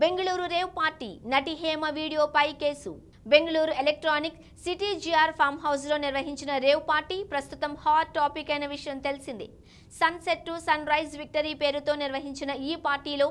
Bengaluru rave party నటి హేమ వీడియోపై కేసు. Bengaluru electronic city GR farm house లో నిర్వహించిన రేవ్ పార్టీ ప్రస్తుతం హాట్ టాపిక్ అయిన విషయం తెలిసిందే. Sunset to sunrise victory పేరుతో నిర్వహించిన ఈ పార్టీలో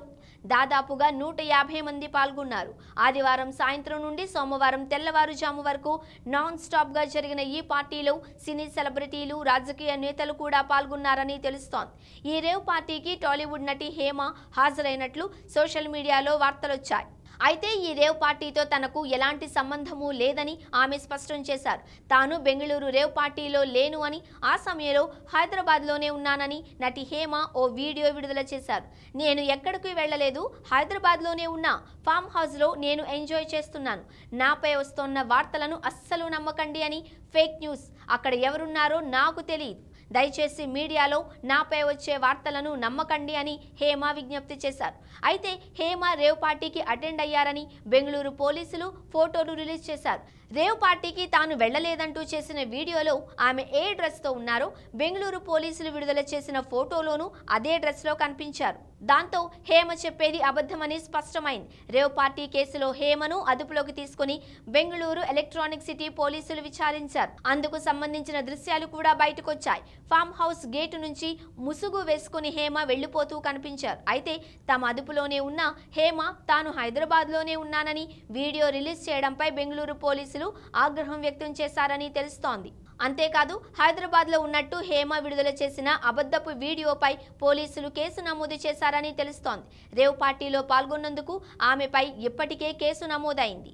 దాదాపుగా 150 మంది పాల్గొన్నారు. ఆదివారం సాయంత్రం నుండి సోమవారం తెల్లవారుజాము వరకు నాన్ స్టాప్ గా జరిగిన ఈ పార్టీలో సినీ సెలబ్రిటీలు, రాజకీయ నేతలు కూడా పాల్గొన్నారని తెలుస్తోంది. ఈ రేవ్ పార్టీకి టాలీవుడ్ నటి హేమ హాజరైనట్లు సోషల్ మీడియాలో వార్తలొచ్చాయి. అయితే ఈ రేవ్ పార్టీతో తనకు ఎలాంటి సంబంధము లేదని ఆమె స్పష్టం చేశారు. తాను బెంగళూరు రేవ్ పార్టీలో లేను అని, ఆ సమయంలో హైదరాబాద్లోనే ఉన్నానని నటి హేమ ఓ వీడియో విడుదల చేశారు. నేను ఎక్కడికి వెళ్లలేదు, హైదరాబాద్లోనే ఉన్నా, ఫామ్ హౌస్లో నేను ఎంజాయ్ చేస్తున్నాను. నాపై వస్తున్న వార్తలను అస్సలు నమ్మకండి అని ఫేక్ న్యూస్. అక్కడ ఎవరున్నారో నాకు తెలియదు. దయచేసి మీడియాలో నాపై వచ్చే వార్తలను నమ్మకండి అని హేమ విజ్ఞప్తి చేశారు. అయితే హేమ రేవ్ పార్టీకి అటెండ్ అయ్యారని బెంగళూరు పోలీసులు ఫోటోలు రిలీజ్ చేశారు. రేవ్ పార్టీకి తాను వెళ్లలేదంటూ చేసిన వీడియోలో ఆమె ఏ డ్రెస్తో ఉన్నారో బెంగళూరు పోలీసులు విడుదల చేసిన ఫోటోలోనూ అదే డ్రెస్లో కనిపించారు. దాంతో హేమ చెప్పేది అబద్ధమని స్పష్టమైంది. రేవ్ పార్టీ కేసులో హేమను అదుపులోకి తీసుకుని బెంగళూరు ఎలక్ట్రానిక్ సిటీ పోలీసులు విచారించారు. అందుకు సంబంధించిన దృశ్యాలు కూడా బయటకొచ్చాయి. ఫామ్ హౌస్ గేటు నుంచి ముసుగు వేసుకుని హేమ వెళ్లిపోతూ కనిపించారు. అయితే తమ అదుపులోనే ఉన్న హేమ తాను హైదరాబాద్లోనే ఉన్నానని వీడియో రిలీజ్ చేయడంపై బెంగళూరు పోలీసులు ఆగ్రహం వ్యక్తం చేశారని తెలుస్తోంది. అంతేకాదు హైదరాబాద్లో ఉన్నట్టు హేమ విడుదల చేసిన అబద్ధపు వీడియోపై పోలీసులు కేసు నమోదు చేశారని తెలుస్తోంది. రేవ్ పార్టీలో పాల్గొన్నందుకు ఆమెపై ఇప్పటికే కేసు నమోదైంది.